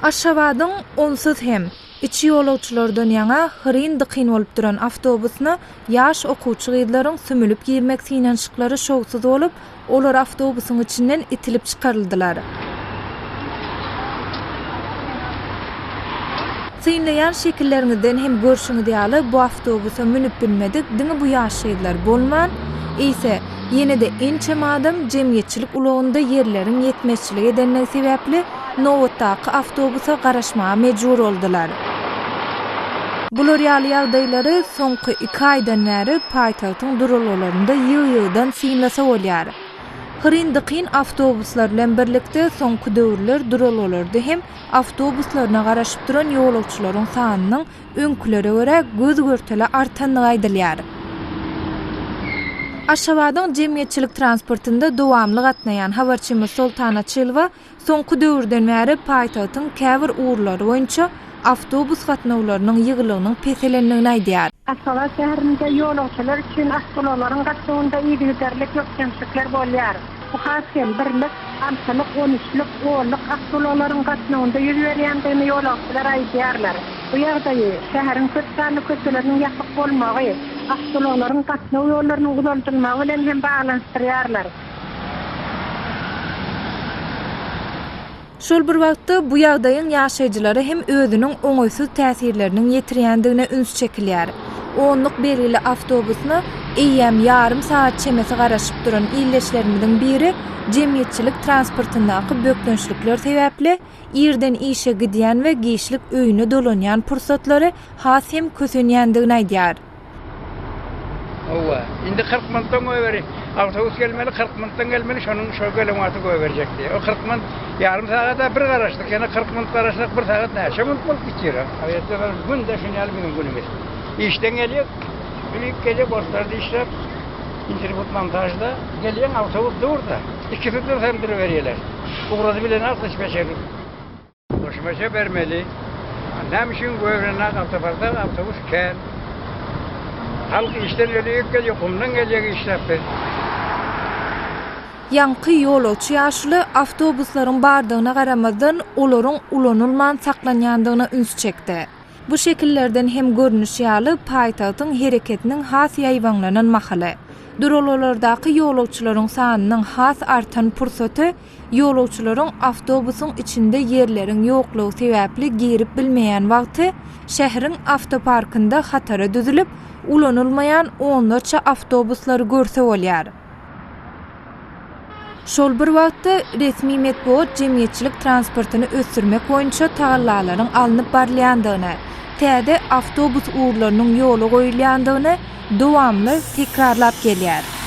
Aşgabatyň onsuz hem içi ýolagçylardan ýaňa hyryn dykyn bolup duran awtobusna ýaş okuwçy gyzlaryň sümülüp girmek synanşyklary şowsuz bolup, olar awtobusyň içinden itilip çykaryldylar. Synlayan şekillerini hem görşüňi diýaly bu awtobusa minip bilmedik, diňi bu ýaş gyzlar bolman, ise ýene de ençem adam jemgyýetçilik ulagynda ýerleriň ýetmezçiligi edenden sebäpli nowatdaky awtobusa garaşmaga mejbur boldylar. Bular ýaly ýagdaýlary soňky 2 aýdan bäri paýtagtyň durullarynda ýygy-ýygydan synlasa bolýar. Hyryn dykyn awtobuslar bilen birlikde soňky döwürler durullarda hem awtobuslaryna garaşyp duran ýolagçylaryň sanynyň öňkülere görä göz görtele artandygy aýdylýar. Aşgabatyň jemgyýetçilik transportynda dowamly gatnaýan habarçymyz Soltana Çylwa soňky döwürden bäri paýtagtyň käbir uğurlary boýunça awtobus gatnawlarynyň ýygylygynyň peselendigini aýdýar. Aşgabat şäherinde ýolagçylar üçin awtobuslarlaryň gatnawynda ýygylyk ýokçamçylyklar bolýar. Bu hasken birlik, amçylyk, 13'lik, 10'lık awtobuslarlaryň gatnawynda ýürýändigini ýolagçylar aýdýarlar. Bu ýagdaýy şäheriň köpçüli köçeleriniň ýasyk bolmagy, awtobuslarlaryň gatnaw ýollaryny uzaltylmagy bilen hem baglanyşdyrýarlar. Şol bir wagtda bu ýagdaýyň ýaşaýjylary hem özüniň oňaýsız täsirleriniň ýetirýändigine üns çekilýär. Onluk belgili awtobusna eýýäm ýarym saat çemesi garaşyp duran illeşlerimizden biri jemgyýetçilik transportyndaky böklenşlikler sebäpli ýerden işe gidýän we giýişlik öýüne dolanýan pursatlary has hem kösenýändigini aýdýar. Owa, indi 40 minutdan öweri awtobus gelmeli, 40 minutdan gelmeli, şonuň şo gelematy goýberjekdi. O 40 minut ýarym sagatda bir garaşdyk, ýa-ni 40 minut garaşdyk, bir sagat näçe minut bolup gitýär. Haýatda günde şuňal bilen günümiz. İşten gelýär, büyük gece borçlarda işlep, internet montajda gelýän awtobus durda. 2 türlü hemdiri berýärler. Ugrady bilen arkadaş beşerim. Boşmaşa bermeli. Nämişin göwrena awtoparda awtobus kän. Halk işten gelýär, ýokumdan gelýär işlepdi. Ýanky ýolagçy ýaşly awtobuslaryň bardygyna garamazdan olaryň ulanylman saklanýandygyna üns çekdi. Bu şekillerden hem görnüş ýaly paýtagtyň hereketiniň has ýaýwanlanan mahaly. Durullardaky ýolagçylaryň sanynyň has artan pursaty ýolagçylaryň awtobusyň içinde ýerleriň ýoklugy sebäpli girip bilmeýän wagty şäheriň awtoparkynda hatara düzülip ulanylmaýan onlarça awtobuslar görse bolýar. Şol bir wagtda resmi medeniýet jemgyýetçilik transportyny ösürmek boýunça tagallalaryň alınıp barlýandygyny, täze awtobus uğurlarynyň ýoly goýulýandygyny dowamly tekrarlap gelýär.